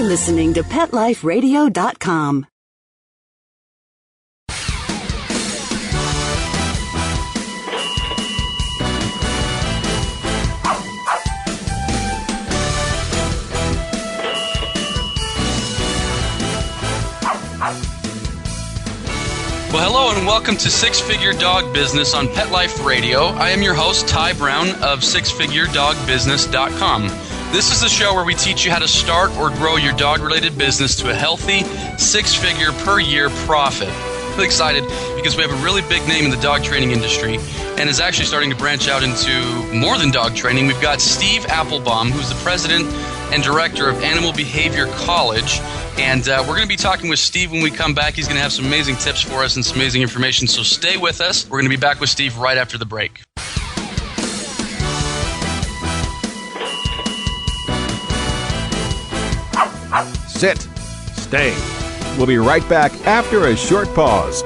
listening to PetLifeRadio.com. Well, hello and welcome to Six Figure Dog Business on Pet Life Radio. I am your host, Ty Brown of SixFigureDogBusiness.com. This is the show where we teach you how to start or grow your dog-related business to a healthy six-figure per year profit. I'm really excited because we have a really big name in the dog training industry and is actually starting to branch out into more than dog training. We've got Steve Applebaum, who's the president and director of Animal Behavior College. And we're going to be talking with Steve when we come back. He's going to have some amazing tips for us and some amazing information. So stay with us. We're going to be back with Steve right after the break. Sit. Stay. We'll be right back after a short pause.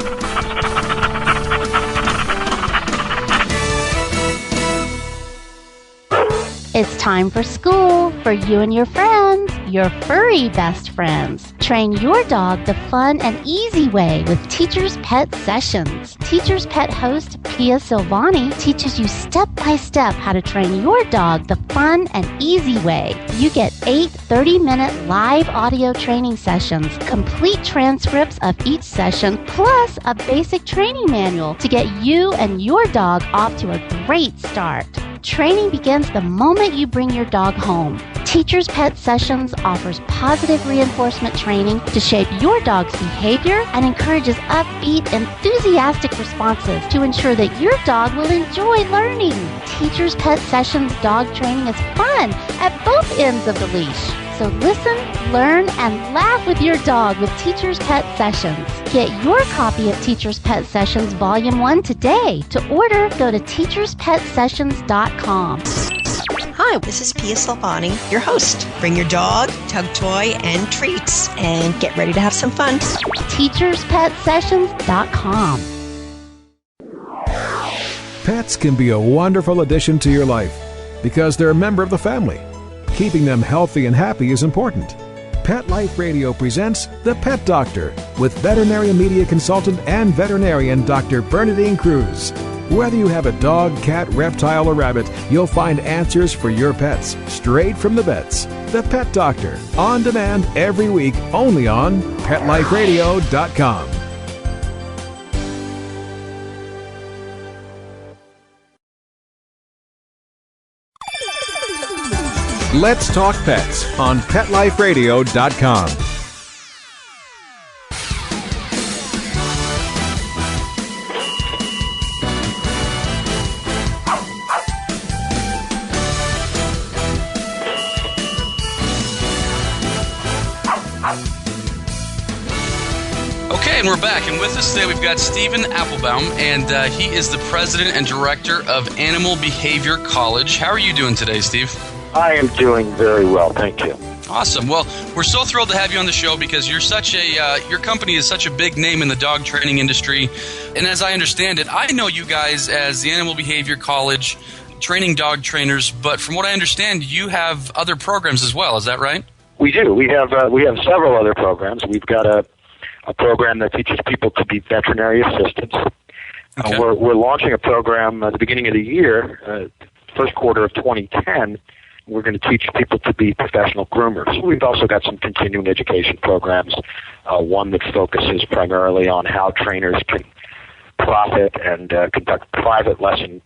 It's time for school for you and your friends, your furry best friends. Train your dog the fun and easy way with Teacher's Pet Sessions. Teacher's Pet host Pia Silvani teaches you step-by-step how to train your dog the fun and easy way. You get 8 30-minute live audio training sessions, complete transcripts of each session, plus a basic training manual to get you and your dog off to a great start. Training begins the moment you bring your dog home. Teacher's Pet Sessions offers positive reinforcement training to shape your dog's behavior and encourages upbeat, enthusiastic responses to ensure that your dog will enjoy learning. Teacher's Pet Sessions dog training is fun at both ends of the leash. So listen, learn, and laugh with your dog with Teacher's Pet Sessions. Get your copy of Teacher's Pet Sessions Volume 1 today. To order, go to teacherspetsessions.com. Hi, this is Pia Silvani, your host. Bring your dog, tug toy, and treats, and get ready to have some fun. teacherspetsessions.com. Pets can be a wonderful addition to your life because they're a member of the family. Keeping them healthy and happy is important. Pet Life Radio presents The Pet Doctor with veterinary media consultant and veterinarian Dr. Bernadine Cruz. Whether you have a dog, cat, reptile, or rabbit, you'll find answers for your pets straight from the vets. The Pet Doctor, on demand every week, only on PetLifeRadio.com. Let's Talk Pets on PetLifeRadio.com. Okay, and we're back. And with us today, we've got Stephen Applebaum, and he is the president and director of Animal Behavior College. How are you doing today, Steve? I am doing very well, thank you. Awesome. Well, we're so thrilled to have you on the show because you're such a your company is such a big name in the dog training industry. And as I understand it, I know you guys as the Animal Behavior College training dog trainers, but from what I understand, you have other programs as well. Is that right? We do. We have several other programs. We've got a program that teaches people to be veterinary assistants. Okay. We're launching a program at the beginning of the year, first quarter of 2010. We're going to teach people to be professional groomers. We've also got some continuing education programs, one that focuses primarily on how trainers can profit and conduct private lesson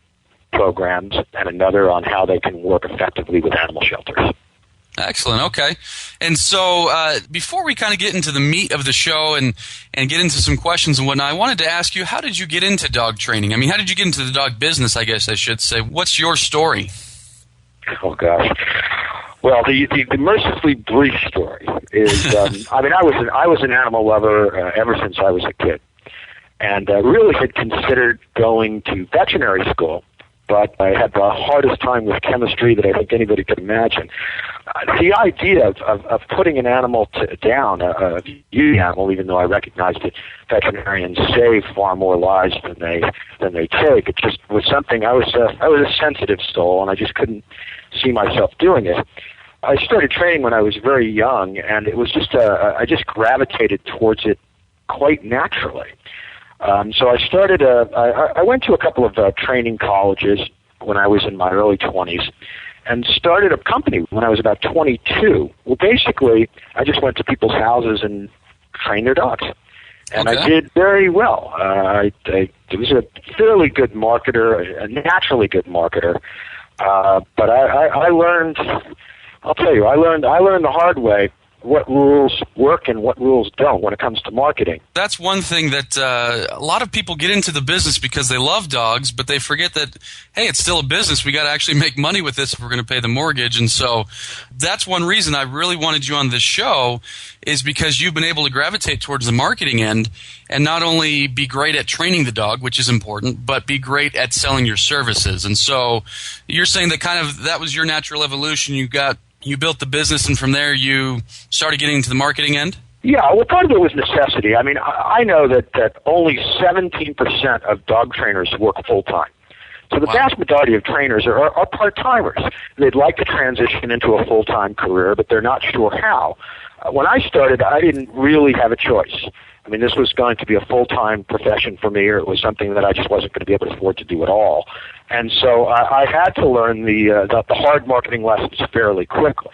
programs, and another on how they can work effectively with animal shelters. Excellent. Okay. And so before we kind of get into the meat of the show and get into some questions and whatnot, I wanted to ask you, how did you get into dog training? I mean, how did you get into the dog business, I guess I should say? What's your story? Oh, gosh. Well, the mercifully brief story is, I was an animal lover ever since I was a kid, and really had considered going to veterinary school, but I had the hardest time with chemistry that I think anybody could imagine. The idea of putting an animal down, a used animal, even though I recognized that veterinarians save far more lives than they take, it just was something. I was a sensitive soul, and I just couldn't see myself doing it. I started training when I was very young, and it was just I just gravitated towards it quite naturally. So I started I went to a couple of training colleges when I was in my early 20s, and started a company when I was about 22. Well, basically, I just went to people's houses and trained their dogs. And Okay. I did very well. I was a fairly good marketer, a naturally good marketer. But I learned, I'll tell you, I learned the hard way what rules work and what rules don't when it comes to marketing. That's one thing that a lot of people get into the business because they love dogs, but they forget that, hey, it's still a business. We got to actually make money with this if we're going to pay the mortgage. And so that's one reason I really wanted you on this show, is because you've been able to gravitate towards the marketing end and not only be great at training the dog, which is important, but be great at selling your services. And so you're saying that kind of that was your natural evolution. You built the business, and from there you started getting into the marketing end? Yeah, well, part of it was necessity. I mean, I know that only 17% of dog trainers work full-time. So the Wow. vast majority of trainers are part-timers. They'd like to transition into a full-time career, but they're not sure how. When I started, I didn't really have a choice. I mean, this was going to be a full-time profession for me, or it was something that I just wasn't going to be able to afford to do at all. And so I had to learn the hard marketing lessons fairly quickly.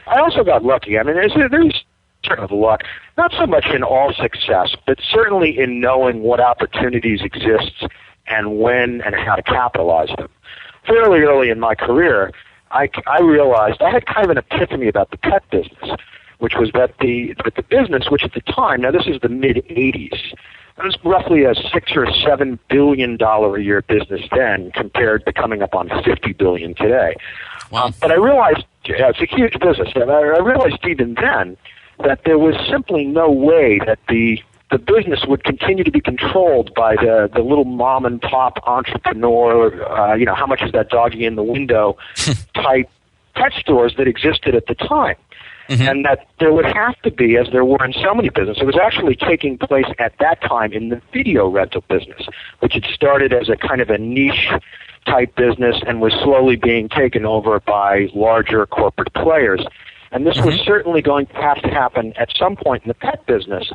I also got lucky. I mean, there's sort of luck, not so much in all success, but certainly in knowing what opportunities exist and when and how to capitalize them. Fairly early in my career, I realized I had kind of an epiphany about the pet business, which was that the business, which at the time, now this is the mid-'80s, it was roughly a $6 or $7 billion a year business then, compared to coming up on $50 billion today. Wow. But I realized it's a huge business, and I realized even then that there was simply no way that the business would continue to be controlled by the little mom and pop entrepreneur, how much is that doggy in the window type pet stores that existed at the time. Mm-hmm. And that there would have to be, as there were in so many businesses, it was actually taking place at that time in the video rental business, which had started as a kind of a niche type business and was slowly being taken over by larger corporate players. And this was certainly going to have to happen at some point in the pet business,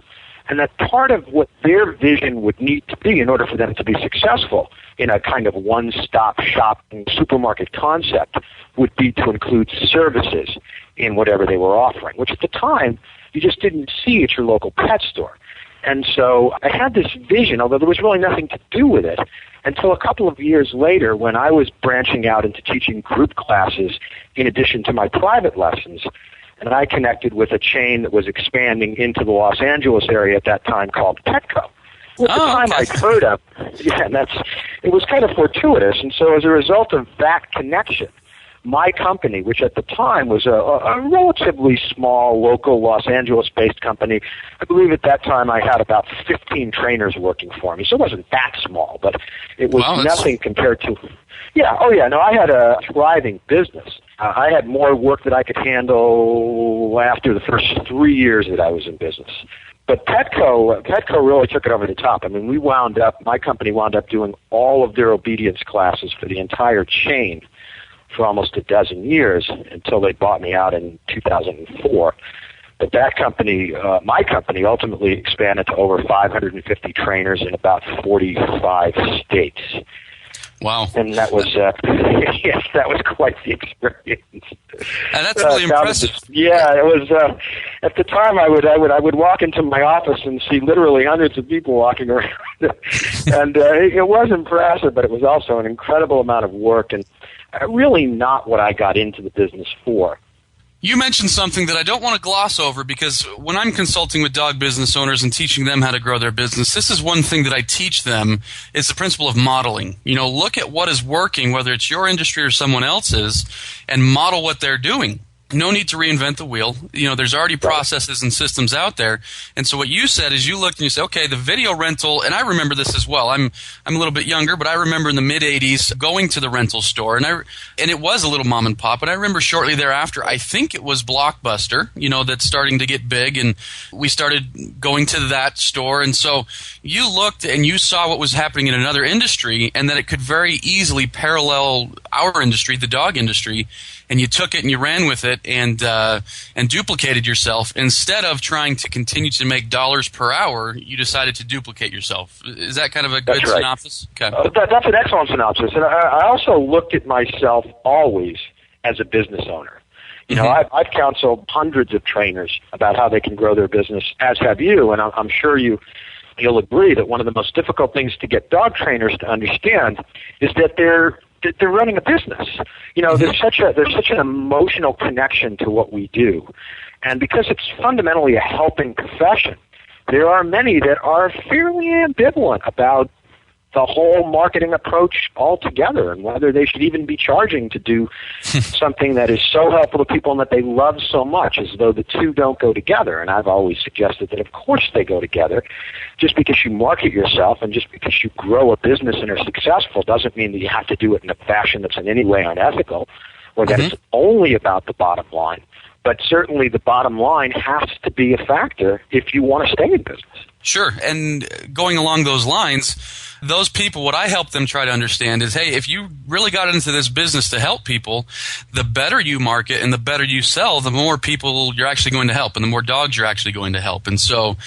and that part of what their vision would need to be in order for them to be successful in a kind of one-stop shopping supermarket concept would be to include services in whatever they were offering, which at the time you just didn't see at your local pet store. And so I had this vision, although there was really nothing to do with it, until a couple of years later when I was branching out into teaching group classes in addition to my private lessons. And I connected with a chain that was expanding into the Los Angeles area at that time called Petco. At the time I'd heard of, and it was kind of fortuitous. And so as a result of that connection, my company, which at the time was a relatively small, local Los Angeles-based company, I believe at that time I had about 15 trainers working for me. So it wasn't that small, but it was nothing compared to... I had a thriving business. I had more work that I could handle after the first 3 years that I was in business. But Petco really took it over the top. I mean, my company wound up doing all of their obedience classes for the entire chain for almost a dozen years until they bought me out in 2004. But that company, my company, ultimately expanded to over 550 trainers in about 45 states. Wow. And that was, yes, that was quite the experience. And that's really impressive. It was, at the time I would walk into my office and see literally hundreds of people walking around. And it was impressive, but it was also an incredible amount of work and really not what I got into the business for. You mentioned something that I don't want to gloss over, because when I'm consulting with dog business owners and teaching them how to grow their business, this is one thing that I teach them, is the principle of modeling. Look at what is working, whether it's your industry or someone else's, and model what they're doing. No need to reinvent the wheel. There's already processes and systems out there. And so what you said is you looked and you said, okay, the video rental, and I remember this as well. I'm a little bit younger, but I remember in the mid-'80s going to the rental store, and it was a little mom and pop. And I remember shortly thereafter, I think it was Blockbuster, that's starting to get big, and we started going to that store. And so you looked and you saw what was happening in another industry, and that it could very easily parallel our industry, the dog industry, and you took it and you ran with it. it and duplicated yourself. Instead of trying to continue to make dollars per hour, you decided to duplicate yourself. Is that kind of a good synopsis? Okay. That's an excellent synopsis. And I also looked at myself always as a business owner. You know, I've counseled hundreds of trainers about how they can grow their business, as have you, and I'm sure you'll agree that one of the most difficult things to get dog trainers to understand is that they're running a business. You know, there's such an emotional connection to what we do, and because it's fundamentally a helping profession, there are many that are fairly ambivalent about the whole marketing approach altogether and whether they should even be charging to do something that is so helpful to people and that they love so much, as though the two don't go together. And I've always suggested that of course they go together. Just because you market yourself and just because you grow a business and are successful doesn't mean that you have to do it in a fashion that's in any way unethical or that it's only about the bottom line. But certainly the bottom line has to be a factor if you want to stay in business. Sure. And going along those lines, those people, what I help them try to understand is, hey, if you really got into this business to help people, the better you market and the better you sell, the more people you're actually going to help and the more dogs you're actually going to help. And so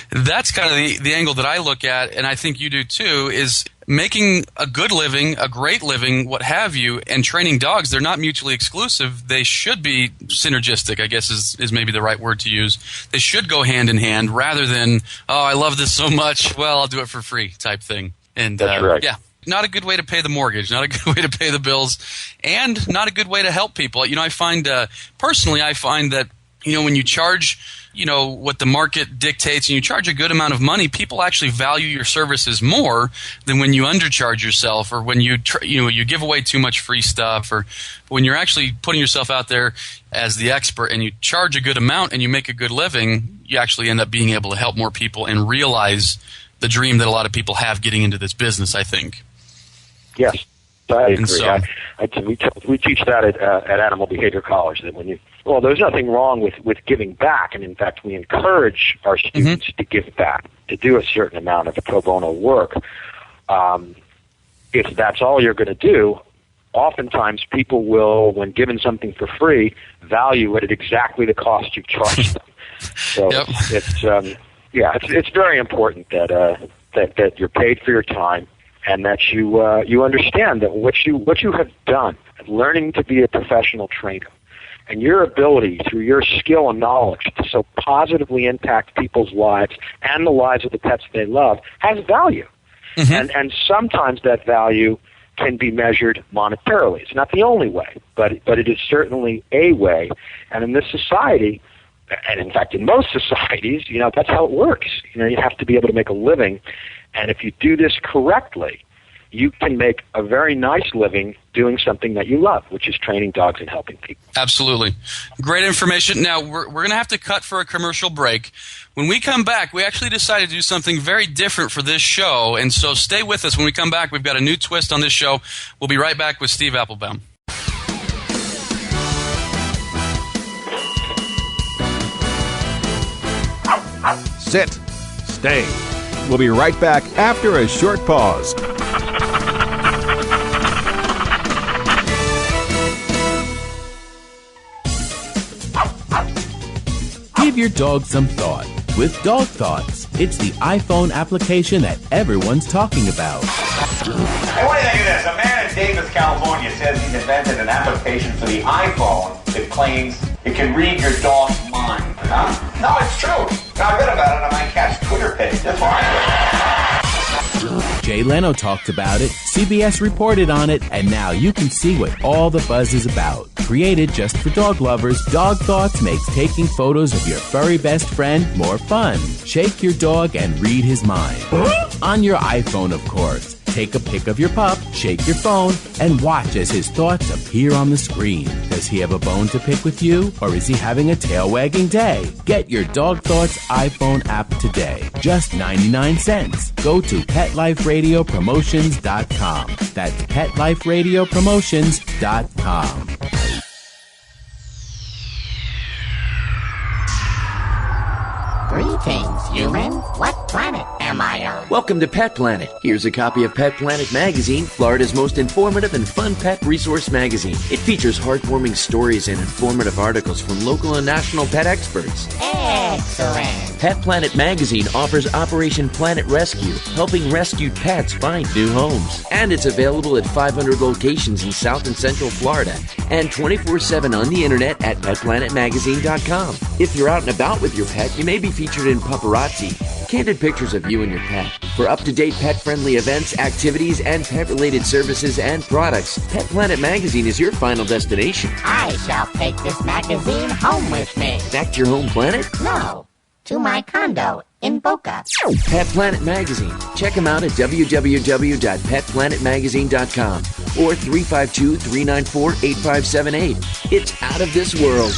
that's kind of the angle that I look at, and I think you do too, is making a good living, a great living, what have you, and training dogs. They're not mutually exclusive. They should be synergistic, I guess is maybe the right word to use. They should go hand in hand rather than, oh, I love this so much, well, I'll do it for free type thing. And that's right. Yeah, not a good way to pay the mortgage, not a good way to pay the bills, and not a good way to help people. You know, I find personally that, you know, when you charge, you know, what the market dictates and you charge a good amount of money, people actually value your services more than when you undercharge yourself or when you give away too much free stuff, or when you're actually putting yourself out there as the expert and you charge a good amount and you make a good living, you actually end up being able to help more people and realize the dream that a lot of people have getting into this business, I think. Yes, I agree. So, we teach that at Animal Behavior College, that there's nothing wrong with giving back, and in fact we encourage our students to give back, to do a certain amount of pro bono work. If that's all you're going to do, oftentimes people will, when given something for free, value it at exactly the cost you've charged them. So it's very important that you're paid for your time, and that you understand that what you have done, learning to be a professional trainer, and your ability through your skill and knowledge to so positively impact people's lives and the lives of the pets they love has value. And sometimes that value can be measured monetarily. It's not the only way, but it is certainly a way. And in this society, and in fact in most societies, you know, that's how it works. You know, you have to be able to make a living, and if you do this correctly, you can make a very nice living doing something that you love, which is training dogs and helping people. Absolutely. Great information. Now, we're going to have to cut for a commercial break. When we come back, we actually decided to do something very different for this show, and so stay with us. When we come back, we've got a new twist on this show. We'll be right back with Steve Applebaum. Sit. Stay. We'll be right back after a short pause. Give your dog some thought with Dog Thoughts. It's the iPhone application that everyone's talking about. Hey, what do you think of this? A man in Davis, California says he's invented an application for the iPhone that claims it can read your dog's mind. Huh? No, it's true. I read about it on my cat's Twitter page. That's why. Jay Leno talked about it, CBS reported on it, and now you can see what all the buzz is about. Created just for dog lovers, Dog Thoughts makes taking photos of your furry best friend more fun. Shake your dog and read his mind. On your iPhone, of course. Take a pic of your pup, shake your phone, and watch as his thoughts appear on the screen. Does he have a bone to pick with you, or is he having a tail-wagging day? Get your Dog Thoughts iPhone app today. Just 99 cents. Go to PetLifeRadioPromotions.com. That's PetLifeRadioPromotions.com. Greetings, human. What planet am I on? Welcome to Pet Planet. Here's a copy of Pet Planet Magazine, Florida's most informative and fun pet resource magazine. It features heartwarming stories and informative articles from local and national pet experts. Excellent. Pet Planet Magazine offers Operation Planet Rescue, helping rescued pets find new homes. And it's available at 500 locations in South and Central Florida and 24/7 on the internet at petplanetmagazine.com. If you're out and about with your pet, you may be featured in Paparazzi, candid pictures of you and your pet. For up-to-date pet-friendly events, activities, and pet-related services and products, Pet Planet Magazine is your final destination. I shall take this magazine home with me. Back to your home planet? No, to my condo in Boca. Pet Planet Magazine. Check them out at www.petplanetmagazine.com or 352-394-8578. It's out of this world.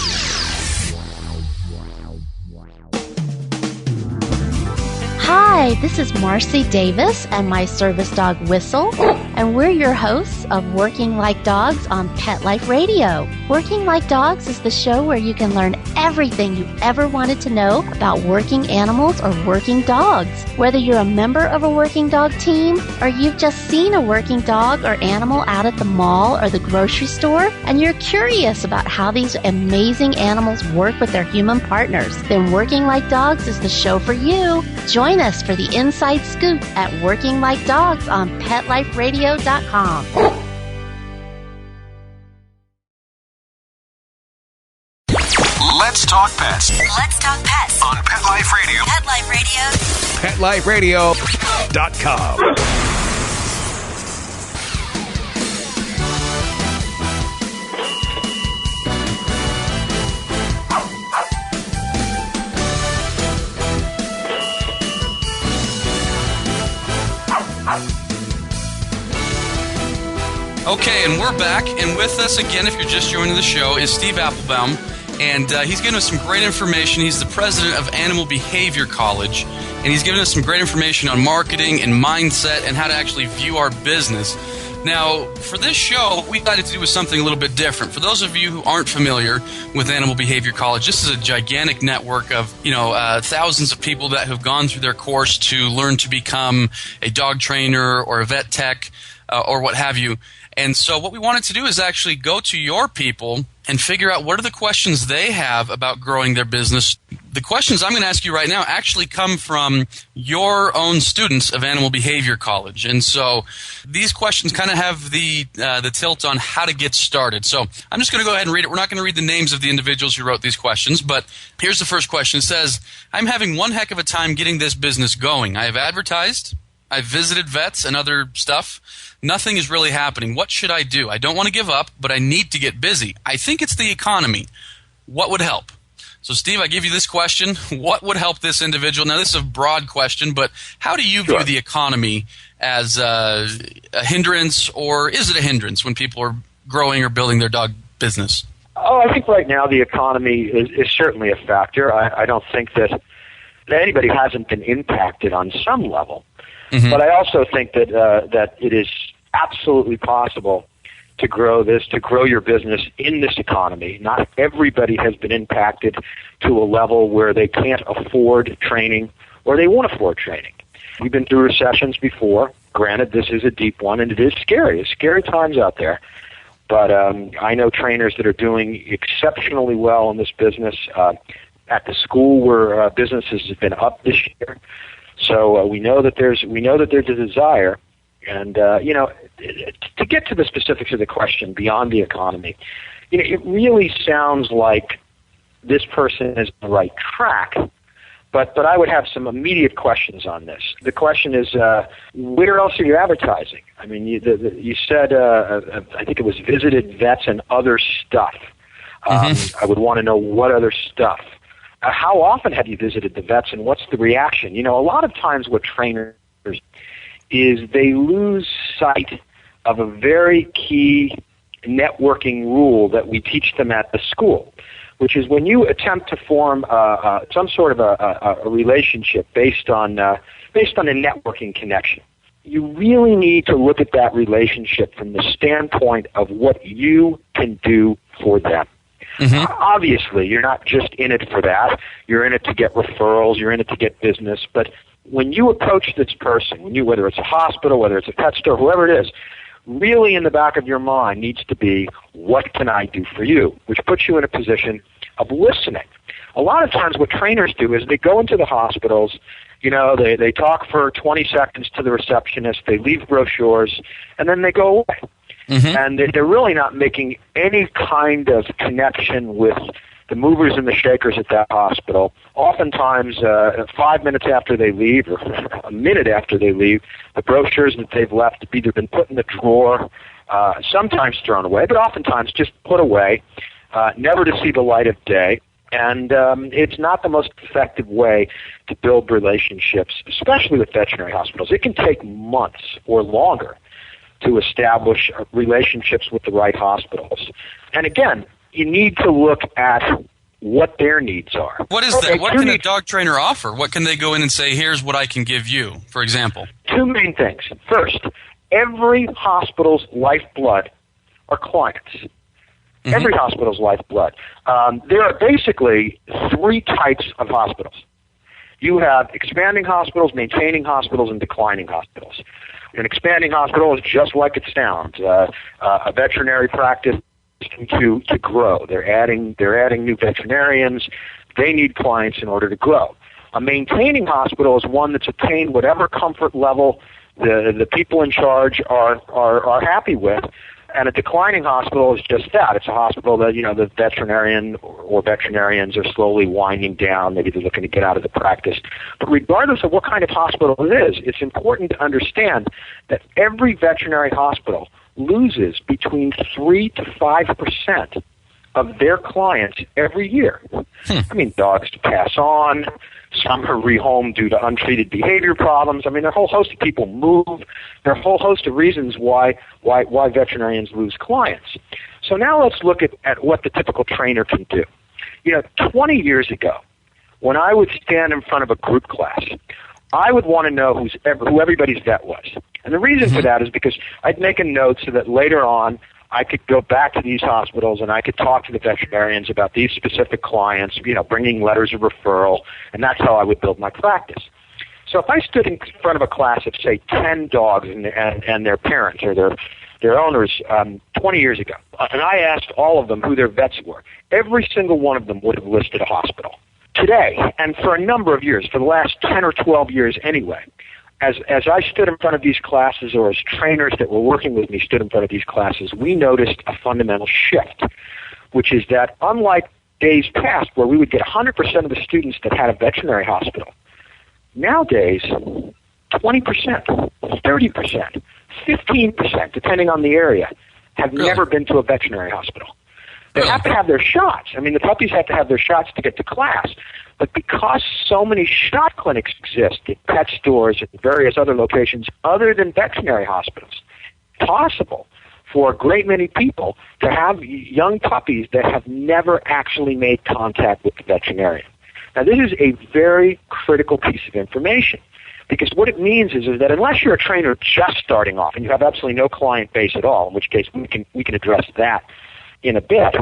Hi, this is Marcy Davis and my service dog Whistle, and we're your hosts of Working Like Dogs on Pet Life Radio. Working Like Dogs is the show where you can learn everything you ever wanted to know about working animals or working dogs. Whether you're a member of a working dog team or you've just seen a working dog or animal out at the mall or the grocery store and you're curious about how these amazing animals work with their human partners, then Working Like Dogs is the show for you. Join us for the inside scoop at Working Like Dogs on PetLifeRadio.com. Let's talk pets. Let's talk pets On Pet Life Radio. Pet Life Radio. PetLifeRadio.com. Okay, and we're back, and with us again, if you're just joining the show, is Steve Applebaum, and he's given us some great information. He's the president of Animal Behavior College, and he's given us some great information on marketing and mindset and how to actually view our business. Now, for this show, what we decided to do was something a little bit different. For those of you who aren't familiar with Animal Behavior College, this is a gigantic network of, thousands of people that have gone through their course to learn to become a dog trainer or a vet tech or what have you. And so what we wanted to do is actually go to your people and figure out what are the questions they have about growing their business. The questions I'm going to ask you right now actually come from your own students of Animal Behavior College. And so these questions kind of have the tilt on how to get started. So I'm just going to go ahead and read it. We're not going to read the names of the individuals who wrote these questions, but here's the first question. It says, I'm having one heck of a time getting this business going. I have advertised, I've visited vets and other stuff. Nothing is really happening. What should I do? I don't want to give up, but I need to get busy. I think it's the economy. What would help? So, Steve, I give you this question. What would help this individual? Now, this is a broad question, but how do you view the economy as a hindrance, or is it a hindrance when people are growing or building their dog business? Oh, I think right now the economy is certainly a factor. I don't think that anybody hasn't been impacted on some level. Mm-hmm. But I also think that that it is absolutely possible to grow your business in this economy. Not everybody has been impacted to a level where they can't afford training or they won't afford training. We've been through recessions before. Granted, this is a deep one, and it is scary. It's scary times out there. But I know trainers that are doing exceptionally well in this business. At the school where businesses have been up this year. So we know that there's a desire, and to get to the specifics of the question beyond the economy, it really sounds like this person is on the right track. But I would have some immediate questions on this. The question is, where else are you advertising? I mean, you said I think it was visited vets and other stuff. I would want to know what other stuff. How often have you visited the vets, and what's the reaction? A lot of times what trainers is they lose sight of a very key networking rule that we teach them at the school, which is when you attempt to form some sort of a relationship based on a networking connection, you really need to look at that relationship from the standpoint of what you can do for them. Mm-hmm. Obviously, you're not just in it for that. You're in it to get referrals. You're in it to get business. But when you approach this person, whether it's a hospital, whether it's a pet store, whoever it is, really in the back of your mind needs to be, what can I do for you? Which puts you in a position of listening. A lot of times what trainers do is they go into the hospitals, they talk for 20 seconds to the receptionist, they leave brochures, and then they go away. Mm-hmm. And they're really not making any kind of connection with the movers and the shakers at that hospital. Oftentimes, 5 minutes after they leave, or a minute after they leave, the brochures that they've left have either been put in the drawer, sometimes thrown away, but oftentimes just put away, never to see the light of day. And it's not the most effective way to build relationships, especially with veterinary hospitals. It can take months or longer to establish relationships with the right hospitals. And again, you need to look at what their needs are. What is that? What can a dog trainer offer? What can they go in and say, here's what I can give you, for example? Two main things. First, every hospital's lifeblood are clients. Mm-hmm. Every hospital's lifeblood. There are basically three types of hospitals. You have expanding hospitals, maintaining hospitals, and declining hospitals. An expanding hospital is just like it sounds. A veterinary practice to grow. They're adding new veterinarians. They need clients in order to grow. A maintaining hospital is one that's attained whatever comfort level the people in charge are happy with. And a declining hospital is just that. It's a hospital that, the veterinarian or veterinarians are slowly winding down. Maybe they're looking to get out of the practice. But regardless of what kind of hospital it is, it's important to understand that every veterinary hospital loses between 3 to 5% of their clients every year. I mean, dogs pass on. Some are rehomed due to untreated behavior problems. I mean, there are a whole host of people move. There are a whole host of reasons why veterinarians lose clients. So now let's look at what the typical trainer can do. 20 years ago, when I would stand in front of a group class, I would want to know who everybody's vet was. And the reason for that is because I'd make a note so that later on I could go back to these hospitals and I could talk to the veterinarians about these specific clients, bringing letters of referral, and that's how I would build my practice. So if I stood in front of a class of, say, 10 dogs and their parents or their owners 20 years ago, and I asked all of them who their vets were, every single one of them would have listed a hospital. Today, and for a number of years, for the last 10 or 12 years anyway, as I stood in front of these classes, or as trainers that were working with me stood in front of these classes, we noticed a fundamental shift, which is that unlike days past where we would get 100% of the students that had a veterinary hospital, nowadays 20%, 30%, 15%, depending on the area, have never been to a veterinary hospital. They have to have their shots. I mean, the puppies have to have their shots to get to class. But because so many shot clinics exist at pet stores and various other locations other than veterinary hospitals, it's possible for a great many people to have young puppies that have never actually made contact with the veterinarian. Now, this is a very critical piece of information, because what it means is that unless you're a trainer just starting off and you have absolutely no client base at all, in which case we can address that in a bit,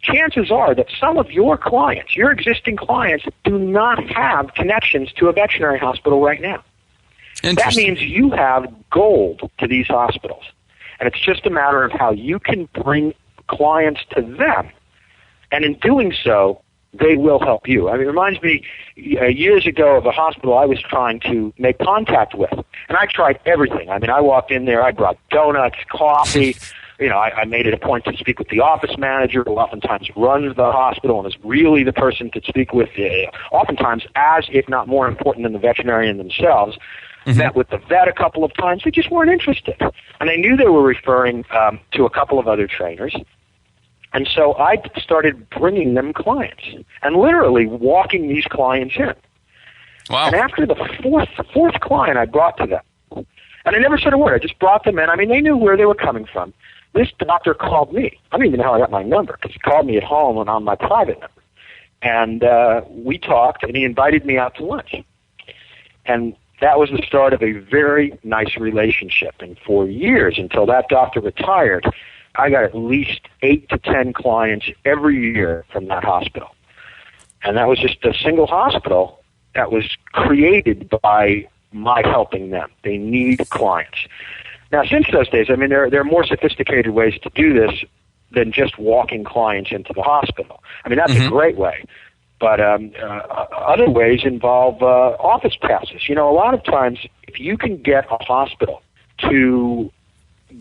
chances are that some of your clients, your existing clients, do not have connections to a veterinary hospital right now. That means you have gold to these hospitals. And it's just a matter of how you can bring clients to them. And in doing so, they will help you. I mean, it reminds me years ago of a hospital I was trying to make contact with. And I tried everything. I mean, I walked in there, I brought donuts, coffee. I made it a point to speak with the office manager, who oftentimes runs the hospital and is really the person to speak with, oftentimes as, if not more important than the veterinarian themselves. Met with the vet a couple of times. They just weren't interested. And I knew they were referring to a couple of other trainers. And so I started bringing them clients and literally walking these clients in. Wow. And after the fourth client I brought to them, and I never said a word, I just brought them in. I mean, they knew where they were coming from. This doctor called me. I don't even know how I got my number, because he called me at home and on my private number. And we talked, and he invited me out to lunch. And that was the start of a very nice relationship. And for years, until that doctor retired, I got at least 8 to 10 clients every year from that hospital. And that was just a single hospital that was created by my helping them. They need clients. Now, since those days, I mean, there are more sophisticated ways to do this than just walking clients into the hospital. I mean, that's a great way. But other ways involve office passes. You know, a lot of times, if you can get a hospital to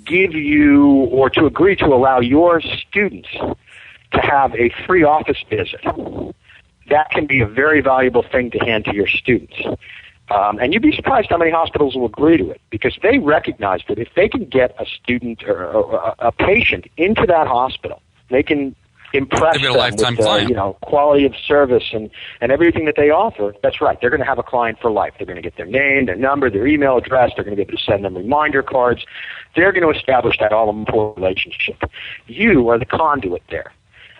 give you or to agree to allow your students to have a free office visit, that can be a very valuable thing to hand to your students. And you'd be surprised how many hospitals will agree to it, because they recognize that if they can get a student or a patient into that hospital, they can impress them with quality of service and everything that they offer. That's right. They're going to have a client for life. They're going to get their name, their number, their email address. They're going to be able to send them reminder cards. They're going to establish that all-important relationship. You are the conduit there.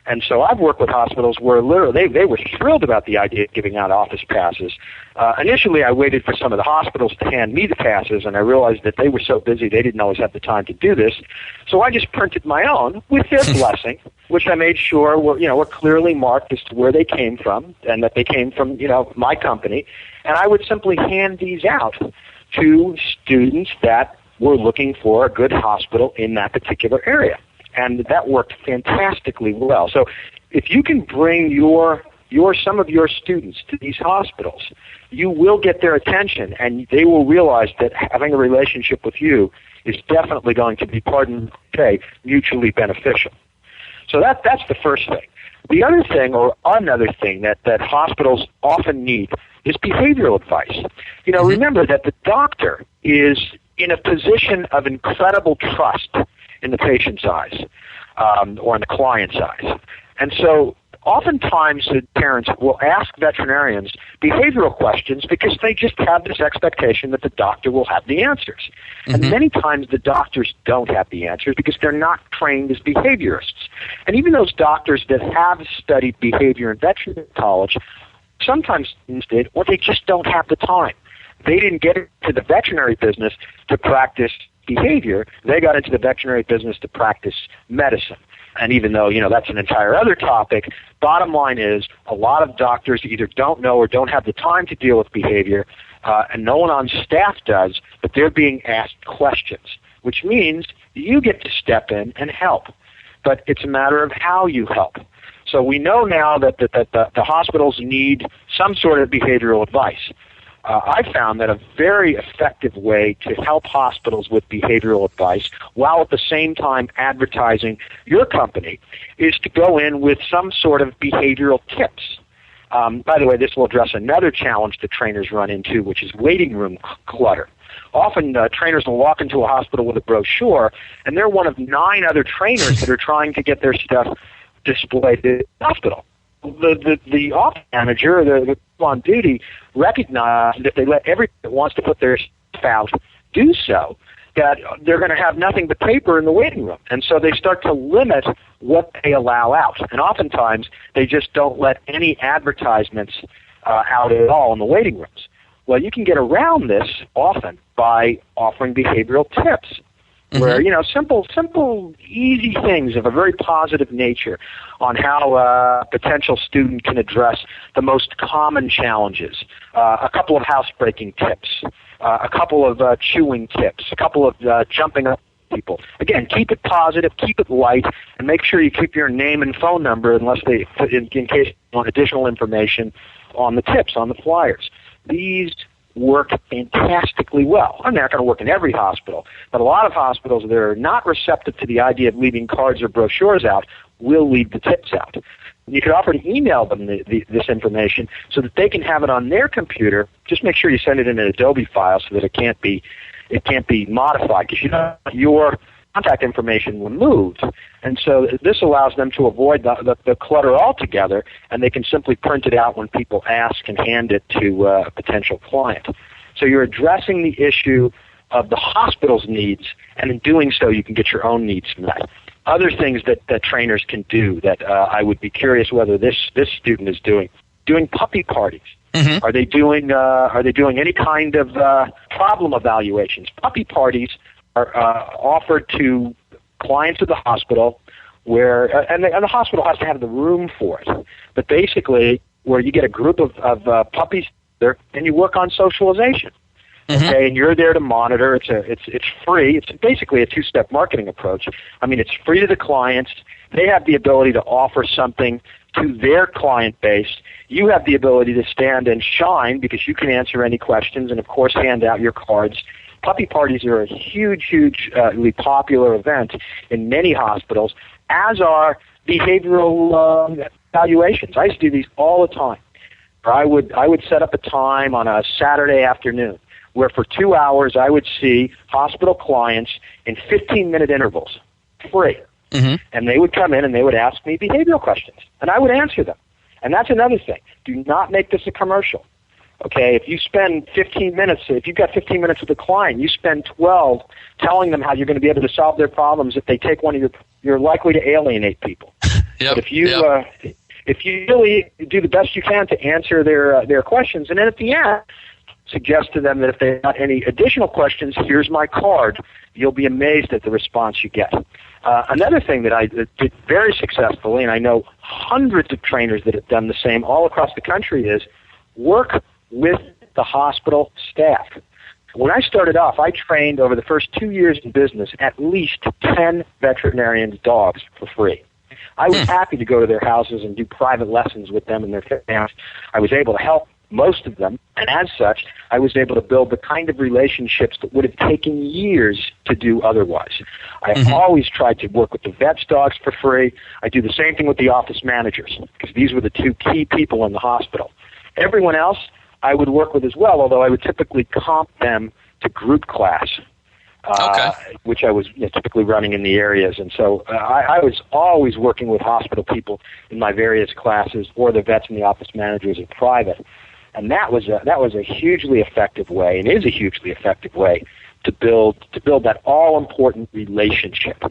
And so I've worked with hospitals where literally they were thrilled about the idea of giving out office passes. Initially, I waited for some of the hospitals to hand me the passes, and I realized that they were so busy they didn't always have the time to do this. So I just printed my own with their blessing, which I made sure were clearly marked as to where they came from and that they came from my company. And I would simply hand these out to students that were looking for a good hospital in that particular area. And that worked fantastically well. So if you can bring some of your students to these hospitals, you will get their attention, and they will realize that having a relationship with you is definitely going to be, mutually beneficial. So that's the first thing. The other thing, or another thing that hospitals often need, is behavioral advice. Remember that the doctor is in a position of incredible trust in the patient's eyes or in the client's eyes. And so oftentimes the parents will ask veterinarians behavioral questions because they just have this expectation that the doctor will have the answers. And many times the doctors don't have the answers because they're not trained as behaviorists. And even those doctors that have studied behavior in veterinary college sometimes did, or they just don't have the time. They didn't get into the veterinary business to practice behavior. They got into the veterinary business to practice medicine. And even though, that's an entire other topic, bottom line is a lot of doctors either don't know or don't have the time to deal with behavior, and no one on staff does, but they're being asked questions, which means you get to step in and help. But it's a matter of how you help. So we know now that the hospitals need some sort of behavioral advice. I found that a very effective way to help hospitals with behavioral advice while at the same time advertising your company is to go in with some sort of behavioral tips. By the way, this will address another challenge that trainers run into, which is waiting room clutter. Often trainers will walk into a hospital with a brochure, and they're one of 9 other trainers that are trying to get their stuff displayed in the hospital. The office manager, the people on duty, recognize that if they let everyone that wants to put their stuff out do so, that they're going to have nothing but paper in the waiting room. And so they start to limit what they allow out. And oftentimes they just don't let any advertisements out at all in the waiting rooms. Well, you can get around this often by offering behavioral tips. Where, simple, easy things of a very positive nature on how a potential student can address the most common challenges. A couple of housebreaking tips, a couple of chewing tips, a couple of jumping up people. Again, keep it positive, keep it light, and make sure you keep your name and phone number unless they, in case you want additional information on the tips, on the flyers. These work fantastically well. I'm not going to work in every hospital, but a lot of hospitals that are not receptive to the idea of leaving cards or brochures out will leave the tips out. You could offer to email them this information so that they can have it on their computer. Just make sure you send it in an Adobe file so that it can't be modified, because you don't want your contact information removed. And so this allows them to avoid the clutter altogether, and they can simply print it out when people ask and hand it to a potential client. So you're addressing the issue of the hospital's needs, and in doing so, you can get your own needs met. Other things that trainers can do that I would be curious whether this student is doing puppy parties. Mm-hmm. Are they doing any kind of problem evaluations? Puppy parties are offered to clients of the hospital, where and the hospital has to have the room for it. But basically, where you get a group of puppies and you work on socialization. Okay, and you're there to monitor. It's free. It's basically a two-step marketing approach. I mean, it's free to the clients. They have the ability to offer something to their client base. You have the ability to stand and shine because you can answer any questions and, of course, hand out your cards. Puppy parties are a hugely popular event in many hospitals, as are behavioral evaluations. I used to do these all the time. I would set up a time on a Saturday afternoon where for 2 hours I would see hospital clients in 15-minute intervals, free. And they would come in and they would ask me behavioral questions, and I would answer them. And that's another thing. Do not make this a commercial. Okay, if you spend 15 minutes, if you've got 15 minutes with a client, you spend 12 telling them how you're going to be able to solve their problems. If they take one of you're likely to alienate people. But if you really do the best you can to answer their questions, and then at the end, suggest to them that if they have any additional questions, here's my card. You'll be amazed at the response you get. Another thing that I did very successfully, and I know hundreds of trainers that have done the same all across the country, is work with the hospital staff. When I started off, I trained over the first 2 years in business at least 10 veterinarians' dogs for free. I was happy to go to their houses and do private lessons with them and their families. I was able to help most of them, and as such, I was able to build the kind of relationships that would have taken years to do otherwise. I always tried to work with the vets' dogs for free. I do the same thing with the office managers, because these were the two key people in the hospital. Everyone else I would work with as well, although I would typically comp them to group class, which I was typically running in the areas. And so I was always working with hospital people in my various classes, or the vets and the office managers in private. And that was a hugely effective way, and is a hugely effective way to build that all-important relationship.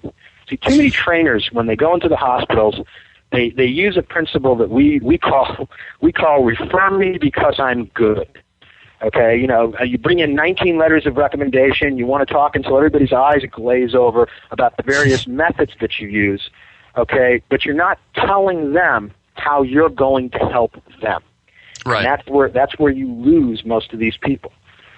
See, too many trainers, when they go into the hospitals, they use a principle that we call refer me because I'm good. Okay, you bring in 19 letters of recommendation. You want to talk until everybody's eyes glaze over about the various methods that you use. Okay, but you're not telling them how you're going to help them. Right. And that's where you lose most of these people.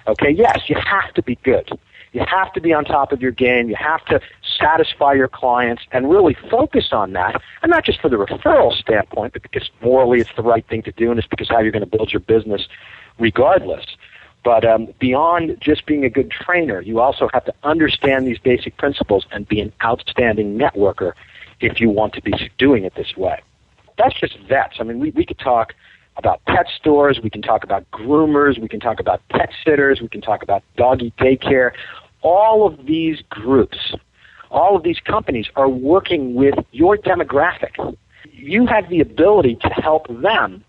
Okay, yes, you have to be good. You have to be on top of your game. You have to satisfy your clients and really focus on that, and not just for the referral standpoint, but because morally it's the right thing to do, and it's because how you're going to build your business regardless. But beyond just being a good trainer, you also have to understand these basic principles and be an outstanding networker if you want to be doing it this way. That's just vets. I mean, we could talk about pet stores, we can talk about groomers, we can talk about pet sitters, we can talk about doggy daycare. All of these groups, all of these companies are working with your demographic. You have the ability to help them.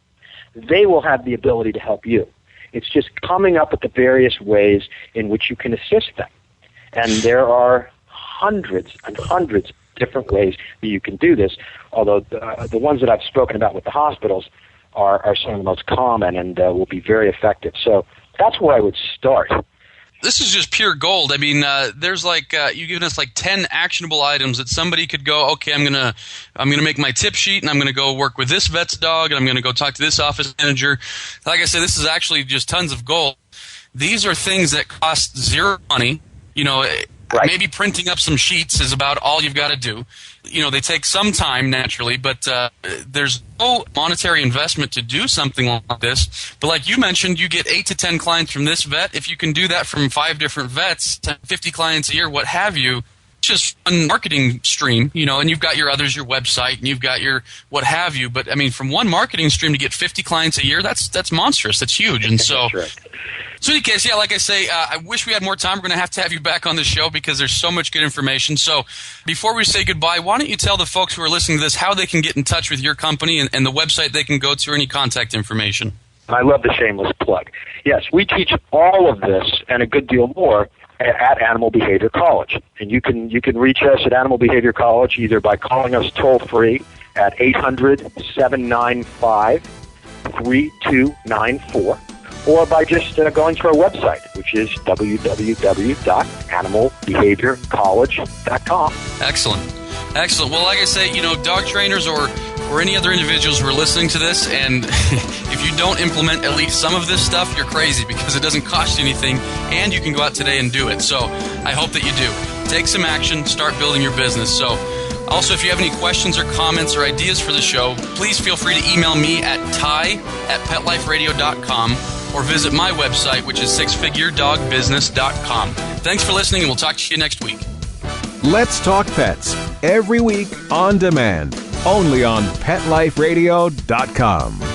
They will have the ability to help you. It's just coming up with the various ways in which you can assist them. And there are hundreds and hundreds of different ways that you can do this, although the ones that I've spoken about with the hospitals are some of the most common and will be very effective. So that's where I would start. This is just pure gold. I mean, there's you've given us 10 actionable items that somebody could go, okay, I'm gonna make my tip sheet, and I'm gonna go work with this vet's dog, and I'm gonna go talk to this office manager. Like I said, this is actually just tons of gold. These are things that cost zero money. Right. Maybe printing up some sheets is about all you've got to do. They take some time naturally, but there's no monetary investment to do something like this. But like you mentioned, you get 8 to 10 clients from this vet. If you can do that from 5 different vets, 50 clients a year, what have you, just one marketing stream, and you've got your others, your website, and you've got your what have you. But I mean, from one marketing stream to get 50 clients a year, that's monstrous. That's huge. And so, so in any case, like I say, I wish we had more time. We're going to have you back on the show because there's so much good information. So before we say goodbye, why don't you tell the folks who are listening to this how they can get in touch with your company and the website they can go to, or any contact information? I love the shameless plug. Yes, we teach all of this and a good deal more at Animal Behavior College. And you can reach us at Animal Behavior College either by calling us toll-free at 800-795-3294 or by just going to our website, which is www.animalbehaviorcollege.com. Excellent. Well, like I say, dog trainers or or any other individuals who are listening to this, and if you don't implement at least some of this stuff, you're crazy, because it doesn't cost you anything, and you can go out today and do it. So I hope that you do. Take some action, start building your business. So also, if you have any questions or comments or ideas for the show, please feel free to email me at ty@petliferadio.com or visit my website, which is sixfiguredogbusiness.com. Thanks for listening, and we'll talk to you next week. Let's Talk Pets, every week on demand, only on PetLifeRadio.com.